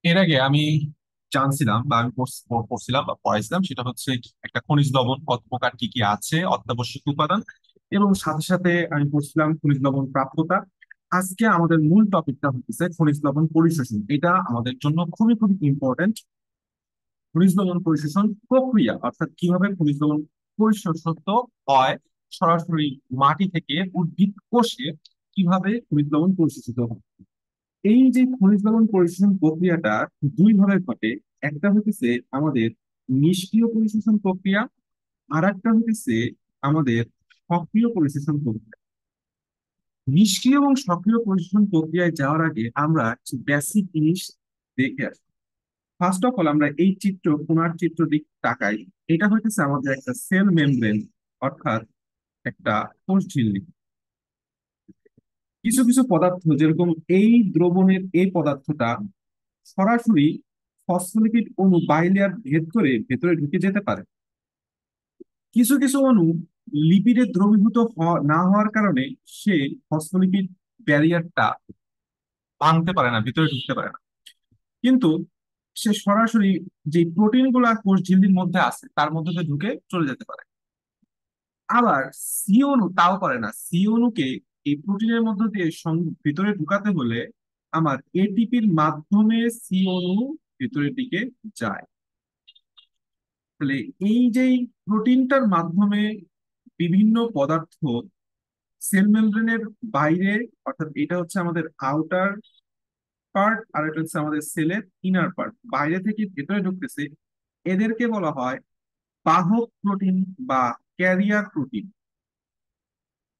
এর আগে আমি জানছিলাম বা আমি পড়ছিলাম বা পড়াইছিলাম, সেটা হচ্ছে একটা খনিজ লবণ কত প্রকার, কি কি আছে, অত্যাবশ্যক উপাদান, এবং সাথে সাথে আমি পড়ছিলাম খনিজ লবণ প্রাপ্যতা। আজকে আমাদের মূল টপিকটা হচ্ছে খনিজ লবণ পরিশোষণ। এটা আমাদের জন্য খুবই খুবই ইম্পর্টেন্ট। খনিজ লবণ পরিশোষণ প্রক্রিয়া, অর্থাৎ কিভাবে খনিজ লবণ পরিশোষিত হয় সরাসরি মাটি থেকে উদ্ভিদ কোষে, কিভাবে খনিজ লবণ পরিশোষিত হয়। এই যে খনিজ লবণ পরিশোষণ প্রক্রিয়াটা দুই ভাবে ঘটে। একটা হচ্ছে আমাদের নিষ্ক্রিয় পরিশোষণ প্রক্রিয়া, আর একটা হচ্ছে আমাদের সক্রিয় পরিশোষণ প্রক্রিয়া। নিষ্ক্রিয় এবং সক্রিয় পরিশোষণ প্রক্রিয়ায় যাওয়ার আগে আমরা কিছু বেসিক জিনিস দেখে আসি। ফার্স্ট অফ অল, আমরা এই কোনার চিত্র দিক তাকাই। এটা হইতেছে আমাদের একটা সেল মেমব্রেন, অর্থাৎ একটা কোষ ঝিল্লি। কিছু কিছু পদার্থ, যেরকম এই দ্রবণের এই পদার্থটা সরাসরি ফসফোলিপিড অণু বাইলেয়ার ভেদ করে ভেতরে ঢুকে যেতে পারে। কিছু কিছু অণু লিপিডে দ্রবীভূত না হওয়ার কারণে সে ফসফোলিপিড ব্যারিয়ারটা ভাঙতে পারে না, ভিতরে ঢুকতে পারে না। কিন্তু সে সরাসরি যে প্রোটিন গুলা কোষ ঝিল্লির মধ্যে আছে তার মধ্যে দিয়ে ঢুকে চলে যেতে পারে। আবার সি অণু তাও পারে না। সি অণুকে এই প্রোটিনের মধ্যে দিয়ে ভিতরে ঢুকাতে হলে আমার এটিপির মাধ্যমে সি অণু ভিতরের দিকে যায়। তাহলে এই যে প্রোটিনটার মাধ্যমে বিভিন্ন পদার্থ সেল মেমব্রেনের বাইরে, অর্থাৎ এটা হচ্ছে আমাদের আউটার পার্ট আর এটা হচ্ছে আমাদের সেলের ইনার পার্ট, বাইরে থেকে ভেতরে ঢুকতেছে, এদেরকে বলা হয় বাহক প্রোটিন বা ক্যারিয়ার প্রোটিন।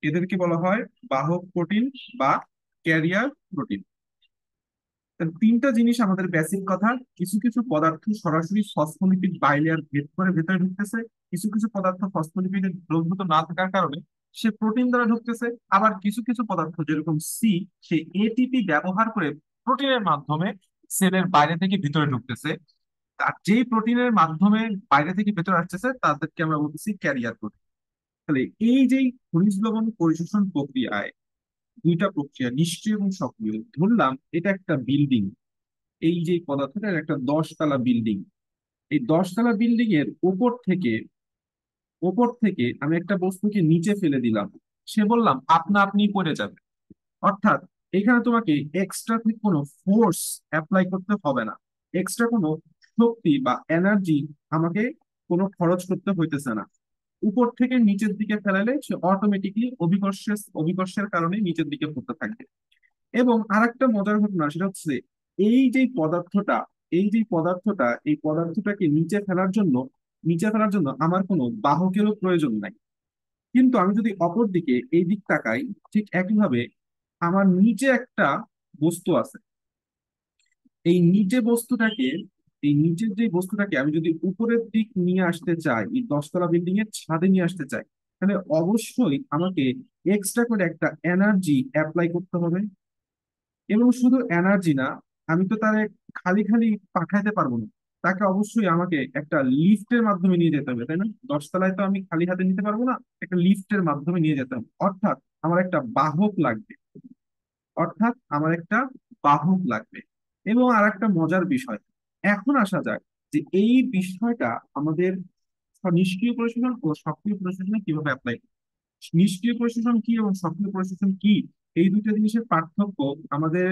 এদেরকে বলা হয় বাহক প্রোটিন বা ক্যারিয়ার প্রোটিন। তিনটা জিনিস আমাদের বেসিক কথা। কিছু কিছু পদার্থ সরাসরি ফসফোলিপিড বাইলেয়ার ভেদ করে ভেতরে ঢুকতেছে। কিছু কিছু পদার্থ ফসফোলিপিডের দ্রবীভূত না থাকার কারণে সে প্রোটিন দ্বারা ঢুকতেছে। আবার কিছু কিছু পদার্থ, যেরকম সি, সে এটিপি ব্যবহার করে প্রোটিনের মাধ্যমে সেলের বাইরে থেকে ভিতরে ঢুকতেছে। আর যেই প্রোটিনের মাধ্যমে বাইরে থেকে ভেতরে আসতেছে তাদেরকে আমরা বলতেছি ক্যারিয়ার প্রোটিন। তাহলে এই যে খনিজ লবণ পরিশোষণ প্রক্রিয়ায় দুইটা প্রক্রিয়া, নিষ্ক্রিয় এবং সক্রিয়। ধরলাম এটা একটা বিল্ডিং। এই যে পদার্থটা একটা 10 তলা বিল্ডিং। এই 10 তলা বিল্ডিং এর উপর থেকে আমি একটা বস্তুকে নিচে ফেলে দিলাম। সে বললাম আপনা আপনি পড়ে যাবে। অর্থাৎ এখানে তোমাকে এক্সট্রা কোনো ফোর্স অ্যাপ্লাই করতে হবে না। এক্সট্রা কোনো শক্তি বা এনার্জি আমাকে কোনো খরচ করতে হইতেছে না। উপর থেকে নিচের দিকে ফেলালে সে অটোমেটিকলি অভিকর্ষের কারণে নিচের দিকে পড়তে থাকবে। এবং আরেকটা মজার ঘটনা, সেটা হচ্ছে এই যে পদার্থটা এই পদার্থটাকে নিচে ফেলার জন্য আমার কোনো বাহকেরও প্রয়োজন নাই। কিন্তু আমি যদি অপর দিকে এই দিক তাকাই, ঠিক একইভাবে আমার নিচে একটা বস্তু আছে। এই নিচে বস্তুটাকে এই নিচের যে বস্তুটাকে আমি যদি উপরের দিক নিয়ে আসতে চাই, এই 10 তলা বিল্ডিং এর ছাদে নিয়ে আসতে চাই, তাহলে অবশ্যই আমাকে এক্সট্রা করে একটা এনার্জি অ্যাপ্লাই করতে হবে। এবং শুধু এনার্জি না, আমি তো তারে খালি খালি পাঠাইতে পারবো না। তাকে অবশ্যই আমাকে একটা লিফটের মাধ্যমে নিয়ে যেতে হবে, তাই না? 10 তলায় তো আমি খালি হাতে নিতে পারবো না, একটা লিফটের মাধ্যমে নিয়ে যেতে হবে। আমার একটা বাহক লাগবে অর্থাৎ আমার একটা বাহক লাগবে। এবং আর একটা মজার বিষয়, এখন আসা যাক যে এই বিষয়টা আমাদের নিষ্ক্রিয় পরিশোষণ ও সক্রিয় পরিশোষণে কিভাবে অ্যাপ্লাই। নিষ্ক্রিয় প্রশাসন কি এবং সক্রিয় প্রশাসন কি, এই দুইটা জিনিসের পার্থক্য আমাদের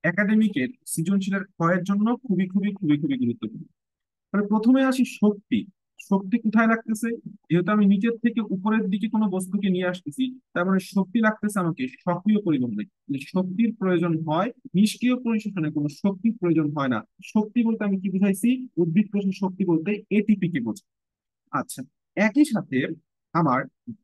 একাডেমিকের সৃজনশীলের ক্ষয়ের জন্য খুবই খুবই খুবই খুবই গুরুত্বপূর্ণ। তাহলে প্রথমে আসি শক্তি। শক্তি কোথায় লাগতেছে? যেহেতু আমি নিচের থেকে উপরের দিকে কোনো বস্তুকে নিয়ে আসতেছি, তার মানে শক্তি লাগতেছে আমাকে সক্রিয় পরিবহনে। শক্তির প্রয়োজন হয়, নিষ্ক্রিয় পরিশোষণে কোনো শক্তির প্রয়োজন হয় না। শক্তি বলতে আমি কি বুঝাইছি? উদ্ভিদ কোষের শক্তি বলতে এটিপি কে বোঝায়। আচ্ছা, একই সাথে আমার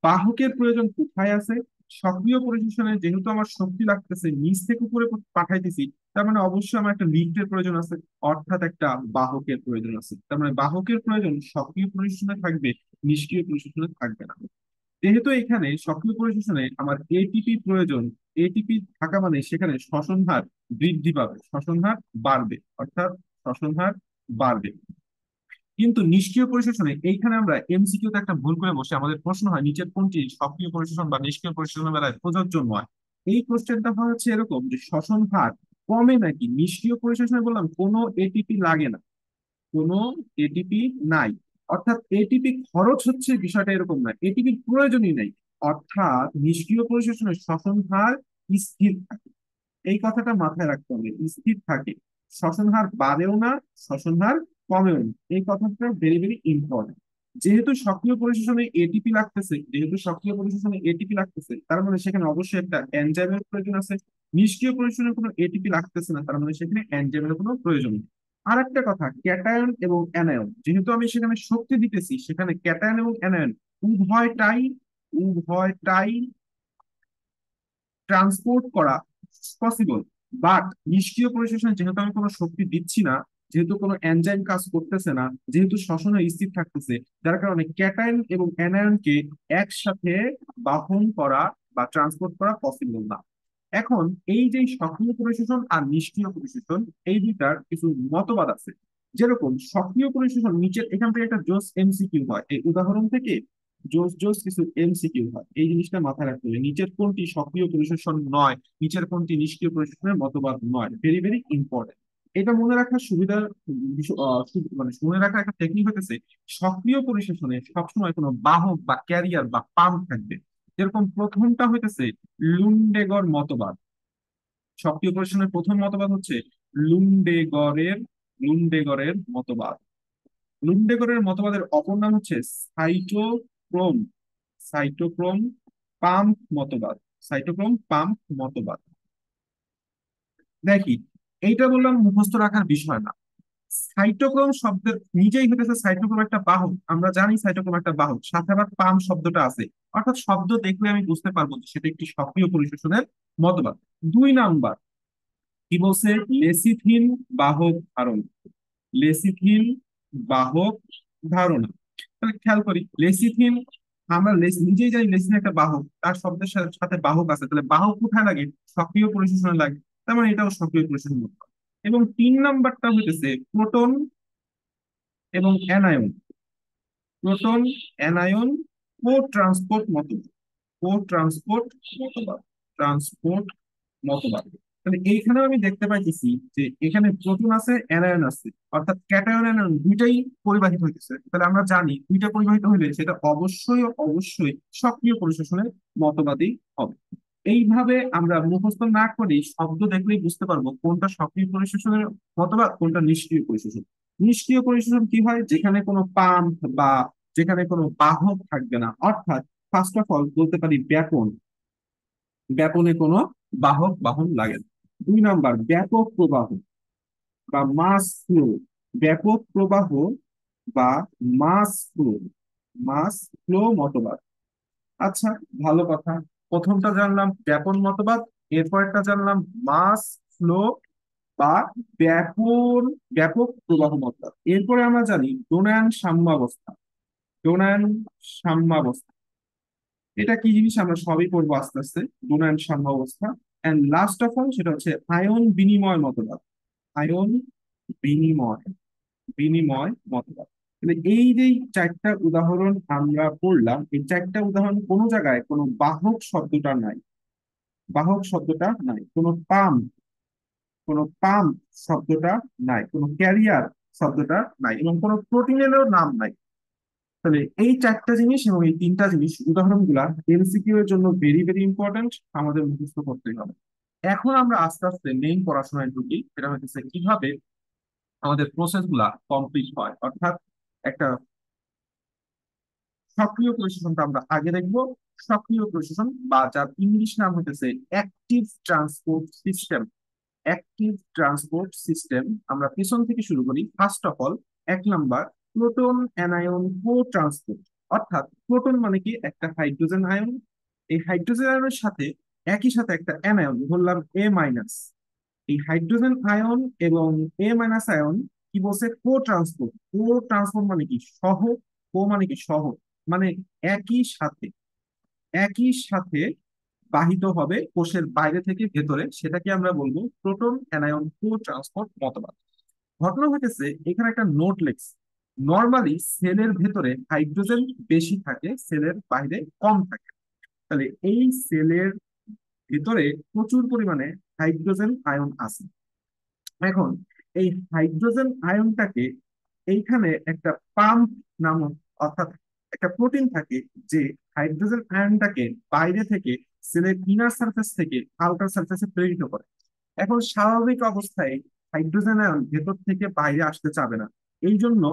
বাহকের প্রয়োজন কোথায় আছে? সক্রিয় পরিবেশনে যেহেতু আমার শক্তি লাগতেছে নিচ থেকে উপরে পাঠাইতেছি, তার মানে অবশ্যই আমার একটা লিফটের প্রয়োজন আছে, অর্থাৎ একটা বাহকের প্রয়োজন আছে। তার মানে বাহকের প্রয়োজন সক্রিয় পরিবেশনে থাকবে, নিষ্ক্রিয় পরিবেশনে থাকবে না। যেহেতু এখানে সক্রিয় পরিবেশনে আমার এটিপি প্রয়োজন, এটিপি থাকা মানে সেখানে শ্বসন হার বৃদ্ধি পাবে, শ্বসন হার বাড়বে, অর্থাৎ শ্বসন হার বাড়বে। কিন্তু নিষ্ক্রিয় পরিশোষণে এইখানে আমরা এমসিকিউ তে একটা ভুল করে বসে আমাদের প্রশ্ন হয় নিচের কোনটি সক্রিয় পরিশোষণ বা নিষ্ক্রিয় পরিশোষণের বেলায় প্রযোজ্য নয়। এই কোশ্চেনটা হচ্ছে এরকম যে শ্বসন হার কমে নাকি? নিষ্ক্রিয় পরিশোষণে বললাম কোনো এটিপি লাগে না, কোনো এটিপি নাই। অর্থাৎ এটিপি খরচ হচ্ছে বিষয়টা এরকম না, এটিপির প্রয়োজনই নাই। অর্থাৎ নিষ্ক্রিয় পরিশোষণের শ্বসন হার স্থির থাকে। এই কথাটা মাথায় রাখতে হবে, স্থির থাকে। শ্বসন হার বাড়েও না, শ্বসন হার কমেও না। এই কথাটা ভেরি ভেরি ইম্পর্টেন্ট। যেহেতু সক্রিয় পরিশোষণে এটিপি লাগতেছে, যেহেতু সক্রিয় পরিশোষণে এটিপি লাগতেছে, তার মানে সেখানে অবশ্যই একটা এনজাইমের প্রয়োজন আছে। নিষ্ক্রিয় পরিশোষণে কোনো এটিপি লাগতেছে না, তার মানে সেখানে এনজাইমের কোনো প্রয়োজন নেই। আর একটা কথা, ক্যাটায়ন এবং অ্যানায়ন, যেহেতু আমি সেখানে শক্তি দিতেছি, সেখানে ক্যাটায়ন এবং অ্যানায়ন উভয়টাই উভয়টাই ট্রান্সপোর্ট করা পসিবল। বাট নিষ্ক্রিয় পরিশোষণে যেহেতু আমি কোনো শক্তি দিচ্ছি না, যেহেতু কোনো এনজাইম কাজ করতেছে না, যেহেতু শ্বসনে স্থির থাকতেছে, যার কারণে ক্যাটায়ন এবং অ্যানায়নকে একসাথে বাহন করা বা ট্রান্সপোর্ট করা পসিবল না। এখন এই যে সক্রিয় পরিশোষণ আর নিষ্ক্রিয় পরিশোষণ, এই দুইটার কিছু মতবাদ আছে। যেরকম সক্রিয় পরিশোষণ, নিচের এখান থেকে একটা জোস এমসিকিউ হয়, এই উদাহরণ থেকে জোস জোস কিছু এমসিকিউ হয়। এই জিনিসটা মাথায় রাখতে হবে, নিচের কোনটি সক্রিয় পরিশোষণ নয়, নিচের কোনটি নিষ্ক্রিয় পরিশোষণের মতবাদ নয়, ভেরি ভেরি ইম্পর্টেন্ট। এটা মনে রাখার সুবিধার মানে মনে রাখার একটা টেকনিক হতেছে, সক্রিয় পরিশোষণে সবসময় কোনো বাহক বা ক্যারিয়ার বা পাম্প থাকবে। যেরকম প্রথমটা হইতেছে লুন্ডেগর মতবাদ। সক্রিয় পরিশোষণের প্রথম মতবাদ হচ্ছে লুন্ডেগরের লুন্ডেগরের মতবাদ। লুন্ডেগরের মতবাদের অপর নাম হচ্ছে সাইটোক্রোম সাইটোক্রোম পাম্প মতবাদ। সাইটোক্রোম পাম্প মতবাদ। দেখি, এইটা বললাম মুখস্থ রাখার বিষয় না। সাইটোক্রোম শব্দের নিজেই হতেছে সাইটোক্রোম একটা বাহক, আমরা জানি সাইটোক্রোম একটা বাহক, সাথে আবার পাম্প শব্দটা আছে। অর্থাৎ শব্দ দেখলে আমি বুঝতে পারবো যে সেটা একটি সক্রিয় পরিশোষণের মতবাদ। 2 নাম্বার কি বলছে? লেসিথিন বাহক ধারণা। লেসিথিন বাহক ধারণা। তাহলে খেয়াল করি, লেসিথিন, আমরা নিজেই জানি লেসিথিন একটা বাহক, তার শব্দের সাথে সাথে বাহক আছে, তাহলে বাহক কোথায় লাগে? সক্রিয় পরিশোষণে লাগে। তার মানে এটাও সক্রিয় পরিশোষণ মতবাদ। এবং 3 নাম্বারটা হইতেছে প্রোটন এবং অ্যানায়ন। প্রোটন অ্যানায়ন কো ট্রান্সপোর্ট মতবাদ। কো ট্রান্সপোর্ট মতবাদ। ট্রান্সপোর্ট মতবাদ। তাহলে এইখানেও আমি দেখতে পাইতেছি যে এখানে প্রোটন আছে, অ্যানায়ন আছে, অর্থাৎ ক্যাটায়ন অ্যানায়ন দুইটাই পরিবাহিত হইতেছে। তাহলে আমরা জানি দুইটা পরিবাহিত হইলে সেটা অবশ্যই অবশ্যই সক্রিয় পরিশোষণের মতবাদই হবে। এইভাবে আমরা মুখস্থ না করেই শব্দ দেখলেই বুঝতে পারবো কোনটা সক্রিয় পরিশোষণের মতবাদ, কোনটা নিষ্ক্রিয় পরিশোষণ। নিষ্ক্রিয় পরিশোষণ কি হয়? যেখানে কোনো পাম্প বা যেখানে কোনো বাহক থাকবে না, অর্থাৎ ফার্স্ট অফ অল বলতে পারি ব্যাপন। ব্যাপনে কোনো বাহক বাহন লাগে না। 2 নাম্বার ব্যাপক প্রবাহ বা মাস ফ্লো। ব্যাপক প্রবাহ বা মাস ফ্লো। মাস ফ্লো মতবাদ। আচ্ছা, ভালো কথা। প্রথমটা জানলাম ব্যাপন মতবাদ, এরপরটা জানলাম মাস ফ্লো বা ব্যাপন ব্যাপক প্রবাহ মতবাদ। এরপরে আমরা জানি ডোনায়ন সাম্যাবস্থা। ডোনায়ন সাম্যাবস্থা এটা কি জিনিস আমরা সবই পড়বো আস্তে আস্তে। ডোনায়ন সাম্যাবস্থা। এন্ড লাস্ট অফ অল সেটা হচ্ছে আয়ন বিনিময় মতবাদ। আয়ন বিনিময় বিনিময় মতবাদ। তাহলে এই যে 4টা উদাহরণ আমরা পড়লাম, এই 4টা উদাহরণ কোনো জায়গায় কোনো বাহক শব্দটা নাই। বাহক শব্দটা নাই, কোনো পাম্প শব্দটা নাই, কোনো ক্যারিয়ার শব্দটা নাই, এবং কোনো প্রোটিনেরও নাম নাই। তাহলে এই 4টা জিনিস এবং এই 3টা জিনিস উদাহরণগুলা এমসিকিউ এর জন্য ভেরি ভেরি ইম্পর্টেন্ট, আমাদের মুখস্থ করতেই হবে। এখন আমরা আস্তে আস্তে মেইন পড়াশোনায় ঢুকি, সেটা হচ্ছে কিভাবে আমাদের প্রসেস গুলা কমপ্লিট হয়। অর্থাৎ একটা সক্রিয় পরিশোষণটা আমরা আগে দেখবো। সক্রিয় পরিশোষণ বা যার ইংলিশ নাম হতেছে active transport system. Active transport system আমরা পিছন থেকে শুরু করি। First of all 1 number proton anion co transport. অর্থাৎ প্রোটন মানে কি? একটা হাইড্রোজেন আয়ন। এই হাইড্রোজেন আয়নের সাথে একই সাথে একটা অ্যানায়ন, ধরলাম A-। এই হাইড্রোজেন আয়ন এবং A- আয়ন কি বলছে? কো ট্রান্সপোর্ট। কো ট্রান্সপোর্ট মানে কি? সহ। কো মানে কি? সহ। মানে একই সাথে, একই সাথে বাহিত হবে কোষের বাইরে থেকে ভেতরে, সেটাকে আমরা বলবো প্রোটন অ্যানায়ন কো ট্রান্সপোর্ট মতবাদ। ঘটনা হতেছে এখানে একটা নোট লেখস। নর্মালি সেলের ভেতরে হাইড্রোজেন বেশি থাকে, সেলের বাইরে কম থাকে। তাহলে এই সেলের ভিতরে প্রচুর পরিমাণে হাইড্রোজেন আয়ন আছে। এখন এই হাইড্রোজেন আয়নটাকে এইখানে একটা পাম্প নামক, অর্থাৎ একটা প্রোটিন থাকে যে হাইড্রোজেন আয়নটাকে বাইরে থেকে সেলের ইনার সারফেস থেকে আউটার সারফেসে প্রেরিত করে। এখন স্বাভাবিক অবস্থায় হাইড্রোজেন আয়ন ভেতর থেকে বাইরে আসতে চাবে না, এই জন্য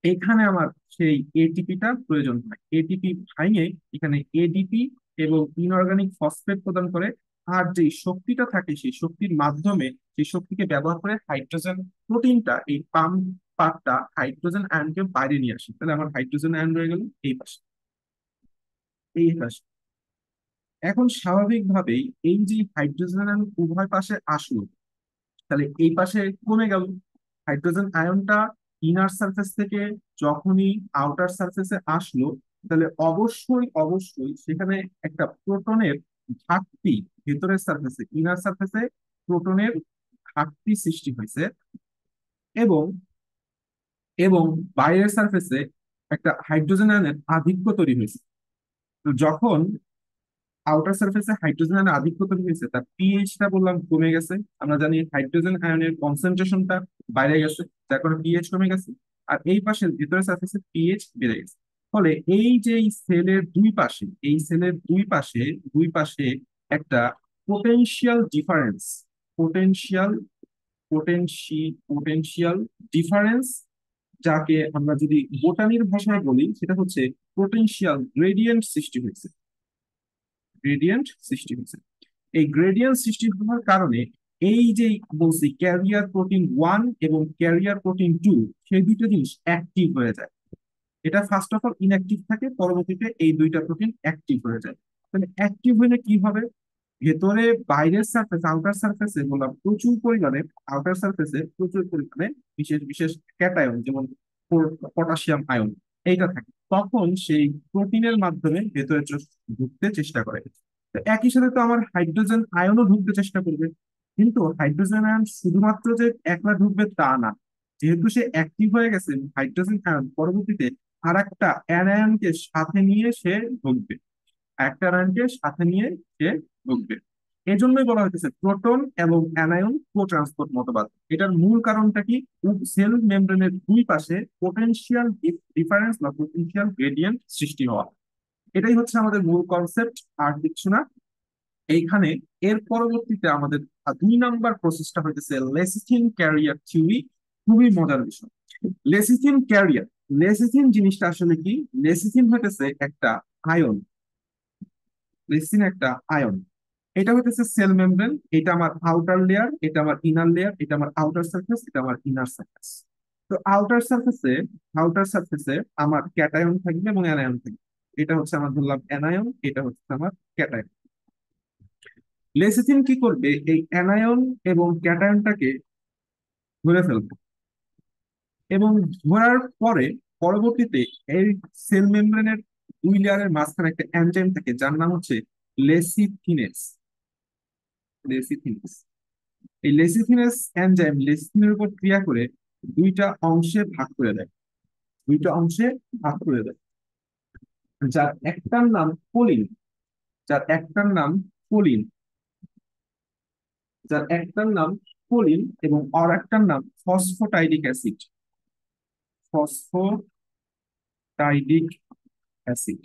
এখানে আমার সেই এটিপিটা প্রয়োজন হয়। এটিপি ভাঙে এখানে এডিপি এবং ইনঅর্গানিক ফসফেট প্রদান করে। আর যে শক্তিটা থাকে সেই শক্তির মাধ্যমে, সেই শক্তিকে ব্যবহার করে হাইড্রোজেন প্রোটিনটা, এই পাম্প পার্টটা হাইড্রোজেন আয়নকে বাইরে নিয়ে আসে। তাহলে আমার হাইড্রোজেন আয়ন রয়ে গেল এই পাশে, এই পাশে। এখন স্বাভাবিকভাবেই এই যে হাইড্রোজেন আয়ন উভয় পাশে আসলো, তাহলে এই পাশে কমে গেল। হাইড্রোজেন আয়নটা ইনার সারফেস থেকে যখনই আউটার সারফেসে আসলো, তাহলে অবশ্যই অবশ্যই সেখানে একটা প্রোটনের ঘাটতি, ভেতরের সারফেসে ইনার সারফেসে প্রোটনের ঘাটতি সৃষ্টি হয়েছে। এবং এবং বাইরের সারফেসে একটা হাইড্রোজেন আয়নের আধিক্য তৈরি হয়েছে। তো যখন আউটার সারফেসে হাইড্রোজেন আয়নের আধিক্য তৈরি হয়েছে, তার পিএইচটা বললাম কমে গেছে। আমরা জানি হাইড্রোজেন আয়নের কনসেন্ট্রেশনটা বাইরে গেছে, যার কারণে পিএইচ কমে গেছে। আর এই পাশের ভিতরের সারফেসে পিএইচ বেড়ে গেছে। ফলে এই যে সেলের দুই পাশে, এই সেলের দুই পাশে একটা potential difference, potential potential difference, যাকে আমরা যদি বোটানির ভাষায় বলি সেটা হচ্ছে পোটেনশিয়াল গ্রেডিয়েন্ট সৃষ্টি হয়েছে। গ্রেডিয়েন্ট সৃষ্টি হয়েছে। এই গ্রেডিয়েন্ট সৃষ্টি হওয়ার কারণে এই যে বলছি ক্যারিয়ার প্রোটিন 1 এবং ক্যারিয়ার প্রোটিন 2, সেই দুইটা জিনিস অ্যাক্টিভ হয়ে যায়। এটা ফার্স্ট অফ অল ইনঅ্যাক্টিভ থাকে, পরবর্তীতে এই দুইটা প্রোটিন অ্যাক্টিভ হয়ে যায়। তাহলে অ্যাক্টিভ হলে কি হবে? ভেতরে বাইরের সারফেস, আউটার সারফেসে বললাম প্রচুর পরিমাণে, আউটার সারফেসে প্রচুর পরিমাণে বিশেষ বিশেষ ক্যাটায়ন, যেমন পটাশিয়াম আয়ন, এইটা থাকে। তখন সেই প্রোটিনের মাধ্যমে ভেতরে ঢুকতে চেষ্টা করে। তো একই সাথে তো আমার হাইড্রোজেন আয়নও ঢুকতে চেষ্টা করবে, কিন্তু হাইড্রোজেন আয়ন শুধুমাত্র যে একলা ঢুকবে তা না। যেহেতু সে অ্যাক্টিভ হয়ে গেছে, হাইড্রোজেন আয়ন পরবর্তীতে আর একটা অ্যানায়নকে সাথে নিয়ে সে ঢুকবে, একটা আয়নকে সাথে নিয়ে সে ঢুকবে। এজন্যই বলা হইতেছে প্রোটন এবং অ্যানায়ন কো ট্রান্সপোর্ট মতবাদ। এটার মূল কারণটা কি? সেল মেমব্রেনের দুই পাশে পোটেনশিয়াল ডিফারেন্স বা পোটেনশিয়াল গ্রেডিয়েন্ট সৃষ্টি হওয়া। এটাই হচ্ছে আমাদের মূল কনসেপ্ট, আর কিছু না। এইখানে এর পরবর্তীতে আমাদের 2 নাম্বার প্রসেসটা হইতেছে লেসিথিন ক্যারিয়ার থিওরি। খুবই মজার বিষয় লেসিথিন ক্যারিয়ার। লেসিথিন জিনিসটা আসলে কি? লেসিথিন হইতেছে একটা আয়ন। লেসিন একটা আয়ন। এটা হইতেছে সেল মেমব্রেন, এটা আমার আউটার লেয়ার, এটা আমার ইনার লেয়ার, এটা আমার আউটার সারফেস, এটা আমার ইনার সারফেস। তো আউটার সারফেসে আমার ক্যাটায়ন থাকবে এবং অ্যানায়ন থাকবে। এটা হচ্ছে আমার ধরলাম অ্যানায়ন, এটা হচ্ছে আমার ক্যাটায়ন। লেসিথিন কি করবে? এই অ্যানায়ন এবং ক্যাটায়নটাকে ধরে ফেলবে, এবং ধরার পরে পরবর্তীতে এই সেল মেমব্রেনের দুই লেয়ারের মাঝখানে একটা এনজাইম থাকে যার নাম হচ্ছে লেসিথিনেস। লেসিথিনেস এই লেসিথিনেস এনজাইম লেসিথিনের উপর ক্রিয়া করে দুইটা অংশে ভাগ করে দেয়, দুইটা অংশে ভাগ করে দেয়। যার একটার নাম কোলিন, যার একটার নাম কোলিন, যার একটার নাম কোলিন এবং আর একটার নাম phosphatidic acid. Phosphatidic acid,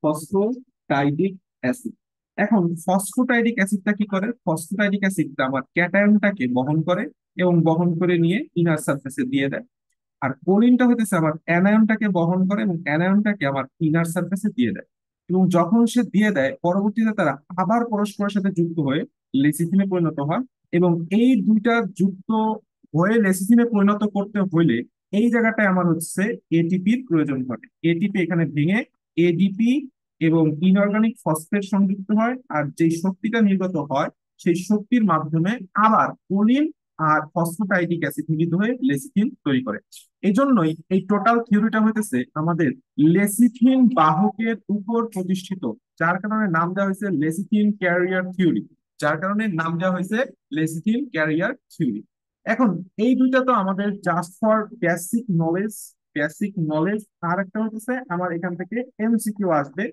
phosphatidic acid. এখন ফসফোটাইডিক অ্যাসিডটা কি করে? ফসফোটাইডিক অ্যাসিডটা আমার ক্যাটায়নটাকে বহন করে এবং বহন করে নিয়ে ইনার সারফেসে দিয়ে দেয়। আর কোলিনটা হইতেছে আমার অ্যানায়নটাকে বহন করে এবং অ্যানায়নটাকে আমার ইনার সারফেসে দিয়ে দেয়। এবং যখন সে দিয়ে দেয়, পরবর্তীতে তারা আবার পরস্পরের সাথে যুক্ত হয়ে লেসিথিনে পরিণত হয়। এবং এই দুইটা যুক্ত হয়ে লেসিথিনে পরিণত করতে হইলে এই জায়গাটায় আমার হচ্ছে এটিপির প্রয়োজন ঘটে। এটিপি এখানে ভেঙে এডিপি এবং ইনঅর্গানিক ফসফেট সংযুক্ত হয়, আর যে শক্তিটা নির্গত হয় সেই শক্তির মাধ্যমে আবার কোলিন আর ফসফোটাইডিক অ্যাসিড মিলিত হয়ে লেসিথিন তৈরি করে। এই জন্যই এই টোটাল থিওরিটা হইতেছে আমাদের লেসিথিন বাহকের উপর প্রতিষ্ঠিত, যার কারণে নাম দেওয়া হয়েছে লেসিথিন ক্যারিয়ার থিওরি। যার কারণে নাম দেওয়া হয়েছে লেসিথিন ক্যারিয়ার থিওরি। এখন এই দুইটা তো আমাদের just for basic knowledge, basic knowledge. আর একটা হচ্ছে আমার এখান থেকে এমসিকিউ আসবে,